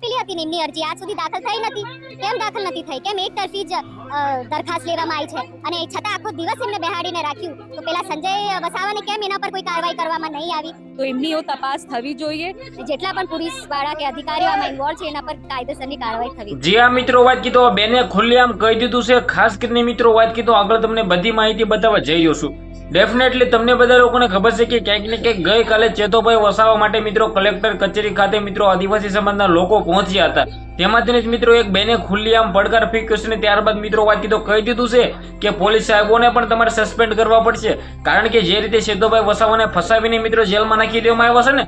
આપેલી હતી ને એમની અરજી આજ સુધી દાખલ થઈ નથી. કેમ દાખલ નથી થઈ? કેમ એક તરફી જ દરખાસ્ત લેવામાં આવી છે અને છતાં આખો દિવસ એમને બેહાડીને રાખ્યું? તો પેલા સંજય વસાવાને કેમ એના પર કોઈ કાર્યવાહી કરવામાં નહીં આવી? તો એમની તપાસ થવી જોઈએ. જેટલા પણ પોલીસ વાળા કે અધિકારીઓ આમાં ઇન્વોલ્વ છે એના પર કાયદેસરની કાર્યવાહી થવી. જી હા મિત્રો, વાત કીધો બેને ખુલ્લેઆમ કહી દીધું છે. ખાસ કરીને મિત્રો વાત કીધો આગળ તમને બધી માહિતી બતાવવા જઈ રહ્યો છું. ડેફિનેટલી તમને બધા લોકોને ખબર છે કે ક્યાંક ને ક્યાંક ગઈકાલે ચેતોભાઈ વસાવા માટે મિત્રો કલેક્ટર કચેરી ખાતે મિત્રો આદિવાસી સમાજના લોકો પહોંચ્યા હતા. તેમાંથી જ મિત્રો એક બેને ખુલ્લેઆમ પડકાર ફેંક્યો છે. ત્યારબાદ મિત્રો વાત કીધો કહી દીધું છે કે પોલીસ સાહેબોને પણ તમારે સસ્પેન્ડ કરવા પડશે, કારણ કે જે રીતે ચેતોભાઈ વસાવાને ફસાવીને મિત્રો જેલમાં નાખી દેવામાં આવ્યા છે ને.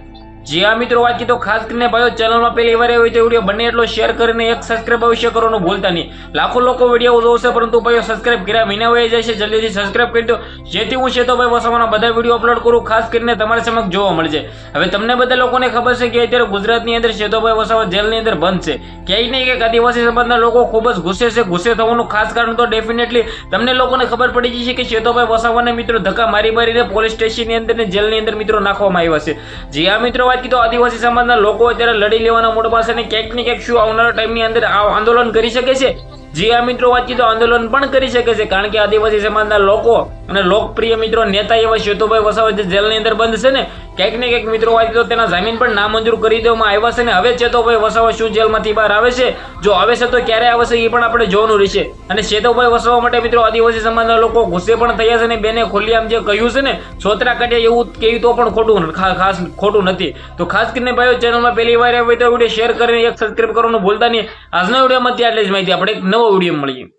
જી હા મિત્રો, વાત કીધો ખાસ કરીને ભાઈઓ ચેનલમાં પહેલી વાર હોય તો વિડીયો બને એટલો શેર કરીને એક સબસ્ક્રાઇબ અવશ્ય કરવાનું ભૂલતા નહીં. લાખો લોકો વિડીયો જોશે પરંતુ ભાઈઓ સબસ્ક્રાઇબ કર્યા મહિના વહી જાય છે. જલ્દીથી સબસ્ક્રાઇબ કરી દો જેથી હું ચેતોભાઈ વસાવાના બધા વિડીયો અપલોડ કરું ખાસ કરીને તમારા સમક્ષ જોવા મળશે. હવે તમને બધા લોકોને ખબર છે કે અત્યારે ગુજરાતની અંદર ચેતોભાઈ વસાવા જેલની અંદર બંધ છે. ક્યાંય નહીં કે આદિવાસી સમાજના લોકો ખૂબ જ ગુસ્સે છે. ગુસ્સે થવાનું ખાસ કારણ તો ડેફિનેટલી તમને લોકોને ખબર પડી ગઈ છે કે ચેતોભાઈ વસાવાને મિત્રો ધક્કા મારીને પોલીસ સ્ટેશનની અંદર ને જેલની અંદર મિત્રો નાખવામાં આવ્યા છે. જી હા મિત્રો, કીધું આદિવાસી સમાજના લોકો અત્યારે લડી લેવાના મૂડ પાસે ને ક્યાંક ને ક્યાંક શું આવનારા ટાઈમની અંદર આંદોલન કરી શકે છે. જી આ મિત્રો, વાત કીધું આંદોલન પણ કરી શકે છે, કારણ કે આદિવાસી સમાજના લોકો અને લોકપ્રિય મિત્રો નેતા એવા ચેતુભાઈ વસાવા જે જેલની અંદર બંધ છે ને, ક્યાંક ને ક્યાંક મિત્રો વાત કીધું તેના જામીન પણ નામંજૂર કરી દેવામાં આવ્યા છે. ને હવે ચેતુભાઈ વસાવા શું જેલમાંથી બહાર આવે છે, જો આવે છે તો ક્યારે આવે છે એ પણ આપણે જોવાનું રહેશે. અને ચેતુભાઈ વસાવા માટે મિત્રો આદિવાસી સમાજના લોકો ગુસ્સે પણ થયા છે ને બેને ખુલ્લેઆમ જે કહ્યું છે ને છોતરા કાઢ્યા એવું કહ્યું તો પણ ખાસ ખોટું નથી. તો ખાસ કરીને ભાઈઓ ચેનલમાં પહેલી વાર આવે તો વિડીયો શેર કરીને એક સબસ્ક્રાઇબ કરવાનું ભૂલતા નહીં. આજના વિડીયોમાં ત્યાં જ માહિતી આપણે એક નવો વિડીયો મળીએ.